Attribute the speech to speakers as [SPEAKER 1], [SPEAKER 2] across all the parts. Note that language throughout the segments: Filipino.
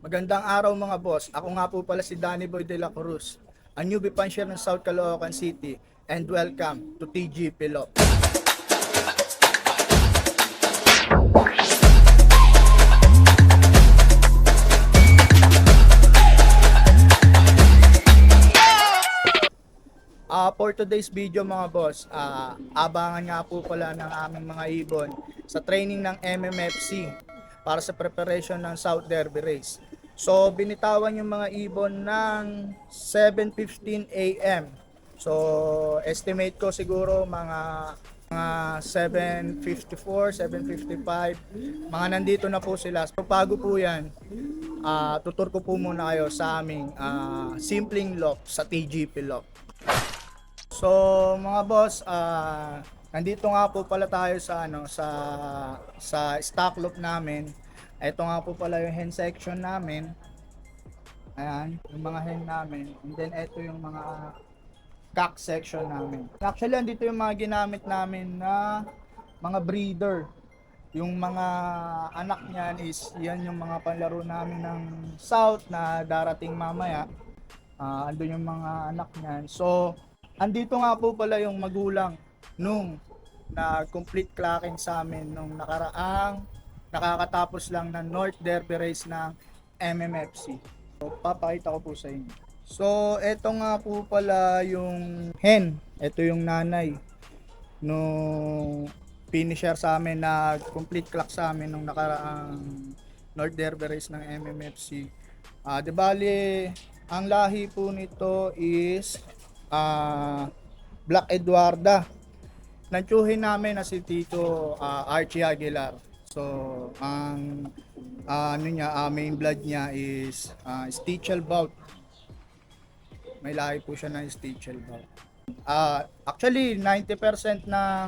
[SPEAKER 1] Magandang araw mga boss. Ako nga po pala si Danny Boy de la Cruz, a newbie puncher ng South Caloocan City, and welcome to TG Pilo. For today's video mga boss, abangan nga po pala ng aming mga ibon sa training ng MMFC para sa preparation ng South Derby Race. So binitawan yung mga ibon ng 7:15 AM. So estimate ko siguro mga 7:54, 7:55, mga nandito na po sila. So bago po yan, tutur ko po muna kayo sa aming simpleng lock sa TGP lock. So mga boss, nandito nga po pala tayo sa sa stock loop namin. Ito nga po pala yung hen section namin. Ayan, yung mga hen namin. And then ito yung mga cock section namin. Actually, andito yung mga ginamit namin na mga breeder. Yung mga anak niyan is yan yung mga panlaro namin ng South na darating mamaya. Andun yung mga anak niyan. So, andito nga po pala yung magulang nung na-complete clocking sa amin nung nakaraang nakakatapos lang ng North Derby Race ng MMFC. So, papakita ko po sa inyo. So, eto nga po pala yung hen. Ito yung nanay nung finisher sa amin na complete clock sa amin nung nakaraang North Derby Race ng MMFC. Di bali, ang lahi po nito is Black Eduarda. Nantyuhin namin na si Tito Archie Aguilar. So, ang main blood niya is Stichel Bout. May lahi po siya ng Stichel Bout. Actually, 90% ng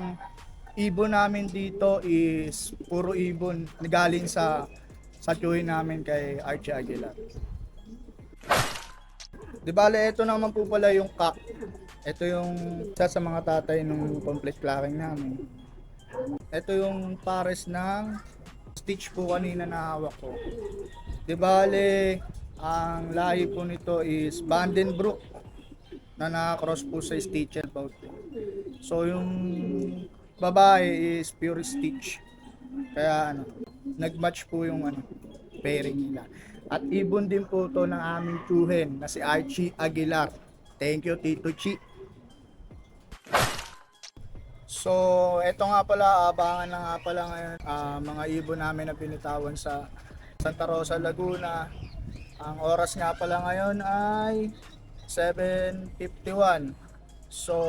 [SPEAKER 1] ibon namin dito is puro ibon galing sa tyuhin namin kay Archie Aguilar. Di bale, ito naman po pala yung cock. Ito yung isa sa mga tatay nung complete clocking namin. Ito yung pares ng stitch po kanina na hawak ko. Di bale, ang lahi po nito is Vandenbroek na nakakross po sa Stichel Bout. So yung babae is pure stitch. Kaya nagmatch po yung pairing nila. At ibon din po to ng aming tsuhen na si Archie Aguilar. Thank you, Tito Chi. So, eto nga pala, abangan na nga pala ngayon mga ibon namin na binitawan sa Santa Rosa, Laguna. Ang oras nga pala ngayon ay 7:51. So,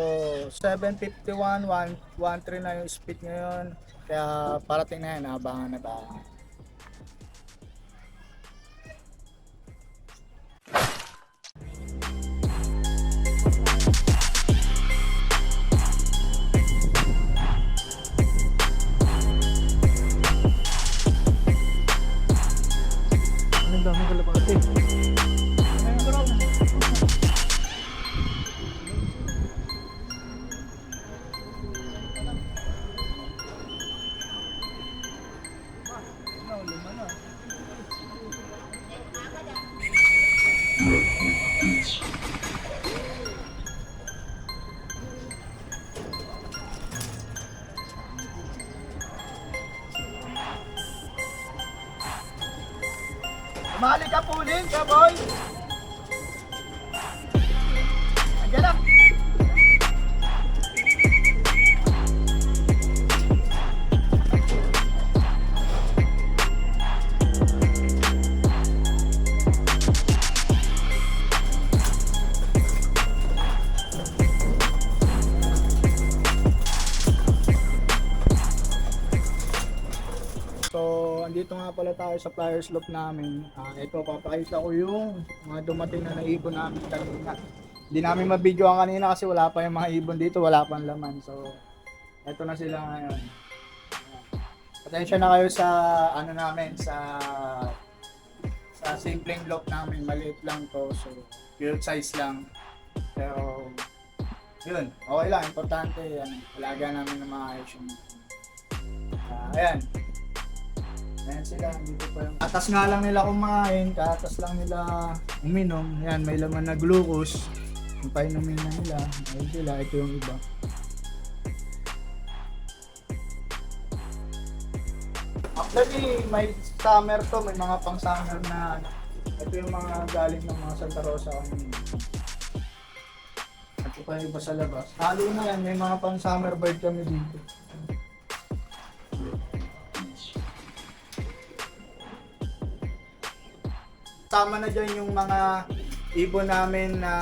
[SPEAKER 1] 7:51, 1:13 na yung speed ngayon. Kaya parating na yan, abangan na ba? Ang dami kalapate. Umali ka pulin ka, boy! Andiyan na! So, andito nga pala tayo sa flyers loop namin. Ito, papakita ko yung mga dumating na naibon namin kanina. Hindi namin mabidyoan kanina kasi wala pa yung mga ibon dito, wala pang laman. So, ito na sila ngayon. Pasensya na kayo sa namin, sa simpleng loop namin. Maliit lang to, so field size lang. Pero, yun, okay lang. Importante, alaga namin ng mga ayos yung ayan. Ayan sila, dito pa yung... Katas nga lang nila kumain, katas lang nila uminom. Ayan, may laman na glucose. Yung painumin na nila. Ayan sila, ito yung iba. Actually, may summer to, may mga pang summer na ano. Ito yung mga galing ng mga Santa Rosa kanina. Ito pa yung iba sa labas. Halo na yan, may mga pang summer bird kami dito. Tama na dyan yung mga ibon namin na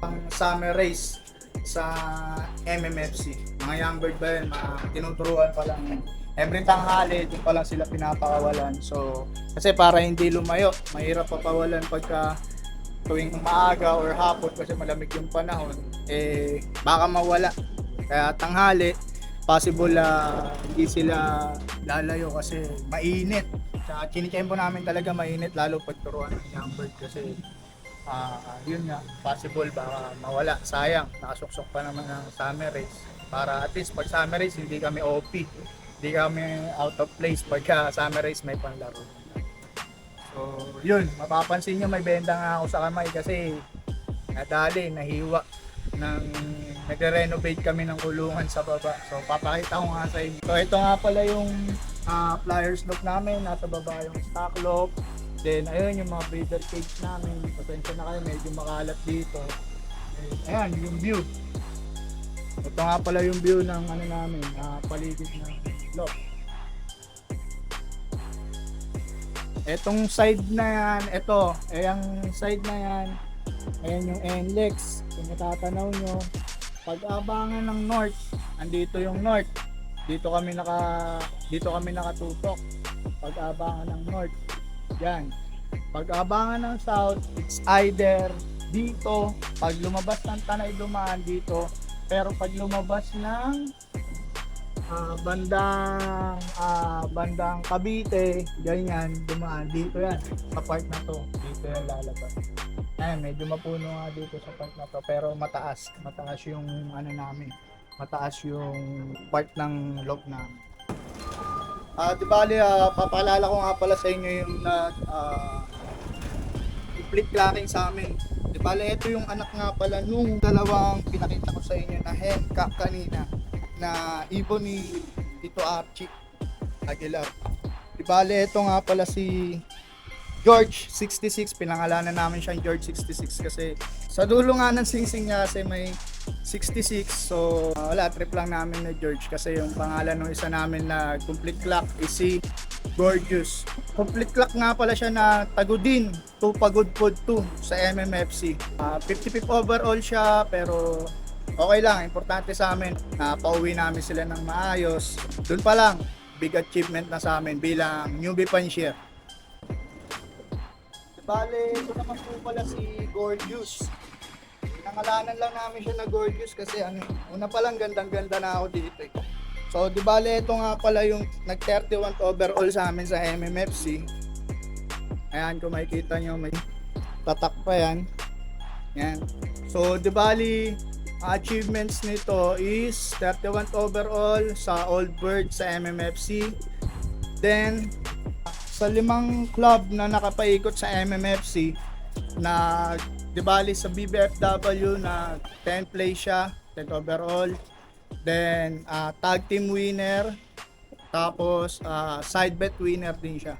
[SPEAKER 1] pang summer race sa MMFC. Mga young bird ba yun, mga tinuturuan pa lang yun. Every tanghali, doon pa lang sila pinapakawalan. So, kasi para hindi lumayo, mahirap papawalan pagka tuwing maaga or hapon kasi malamig yung panahon, eh baka mawala. Kaya tanghali, possible hindi sila lalayo kasi mainit. Sa chinichempo namin talaga mainit lalo pag turuan ng young bird kasi yun nga, possible baka mawala. Sayang, nakasuksok pa naman ng summer race. Para at least pag summer race, hindi kami OP. Hindi kami out of place pagka summer race may panlaro. So, yun, mapapansin nyo may benda nga ako sa kamay kasi nadali, nahiwa nang nagre-renovate kami ng kulungan sa baba. So, papakita ko nga sa inyo. So, ito nga pala yung flyers lock namin. Nasa baba yung stock lock. Then, ayun yung mga breeder cage namin. Pasensya na kayo, medyo makalat dito. Ayan, yung view. Ito nga pala yung view ng ano namin, paligid ng lock. Etong side na yan, ito, yung side na yan, ayan yung NLEX. Kung natatanaw nyo, pag-abangan ng north, andito yung north. Dito kami nakatutok. Pag-abangan ng north, yan. Pag-abangan ng south, it's either dito, pag lumabas ng Tanay dumaan dito, pero pag lumabas ng bandang Cavite, ganyan, dumaan dito yan, sa part na to, dito yan lalabas. Ayan, medyo mapuno nga dito sa part na to, pero mataas yung ano namin, mataas yung part ng loob namin. Di bali, papaalala ko nga pala sa inyo yung complete clacking sa amin. Di bali, ito yung anak nga pala nung dalawang pinakita ko sa inyo na hen cock kanina, na ibon ni Tito Archie Aguilar. Di bale, ito nga pala si George 66. Pinangalanan namin siyang George 66 kasi sa dulo nga ng singsing niya kasi may 66. So wala, trip lang namin na George kasi yung pangalan ng isa namin na complete clock is si Gorgeous. Complete clock nga pala siya na tagudin, 2 pagod pod 2 sa MMFC. 55 overall siya pero okay lang, importante sa amin na pauwi namin sila ng maayos. Doon pa lang, big achievement na sa amin bilang newbie pansier. Bale, ito naman po pala si Gorgeous. Pinangalanan lang namin siya na Gorgeous kasi una pa lang gandang-ganda na ako dito eh. So, di bale, ito nga pala yung nag-31 overall sa amin sa MMFC. Ayan, kung makikita nyo, may tatak pa yan. Yan. So, di bali, achievements nito is 31 overall sa Old Bird sa MMFC. Then sa 5 club na nakapaikot sa MMFC na di bali sa BBFW na 10th place siya, 10th overall. Then tag team winner, tapos side bet winner din siya.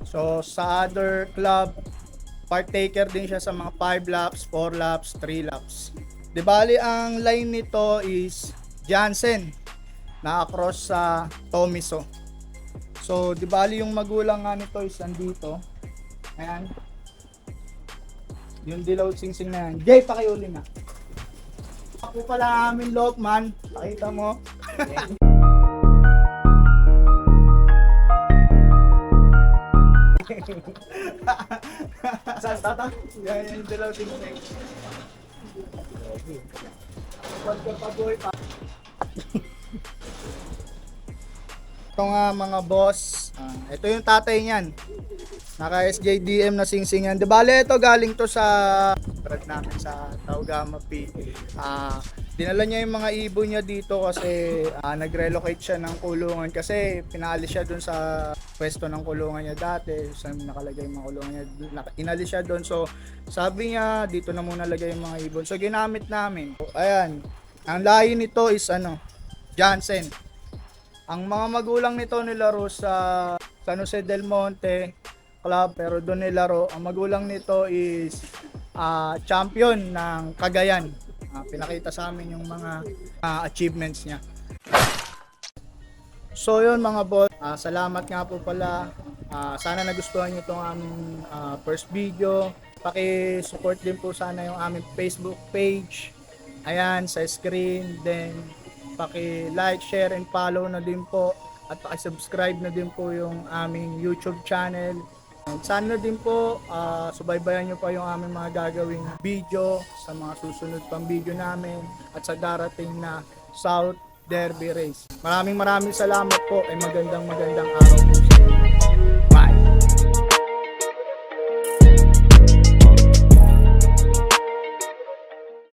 [SPEAKER 1] So sa other club, partaker din siya sa mga 5 laps, 4 laps, 3 laps. Di bali, ang line nito is Jansen na across sa Tomiso. So, di bali, yung magulang nga nito is andito. Ayan. Yung dilaw singsing na yan. Jay, pakiuli na. Ako pala amin Lokman. Pakita mo. Saan tata? Yan yung dilaw singsing. Ito nga mga boss, ito yung tatay niyan, naka SJDM na singsing yan. Di bale, ito galing to sa brand namin sa Taugama P. Dinala niya yung mga ibon niya dito kasi nag-relocate siya ng kulungan kasi pinalis siya doon sa pwesto ng kulungan niya dati, sa nakalagay yung mga kulungan niya, inalis siya doon. So sabi niya dito na muna lagay yung mga ibon. So ginamit namin. So, ayan, ang lahi nito is Jansen. Ang mga magulang nito nilaro sa San Jose del Monte Club, pero doon nilaro. Ang magulang nito is champion ng Cagayan. Pinakita sa amin yung mga achievements niya. So yun mga boss, salamat nga po pala. Sana nagustuhan niyo itong aming first video. Paki-support din po sana yung aming Facebook page. Ayan, sa screen. Then, paki-like, share, and follow na din po. At paki-subscribe na din po yung aming YouTube channel. And sana din po, subaybayan nyo pa yung aming mga gagawing video sa mga susunod pang video namin at sa darating na South Derby Race. Maraming salamat po, ay magandang araw.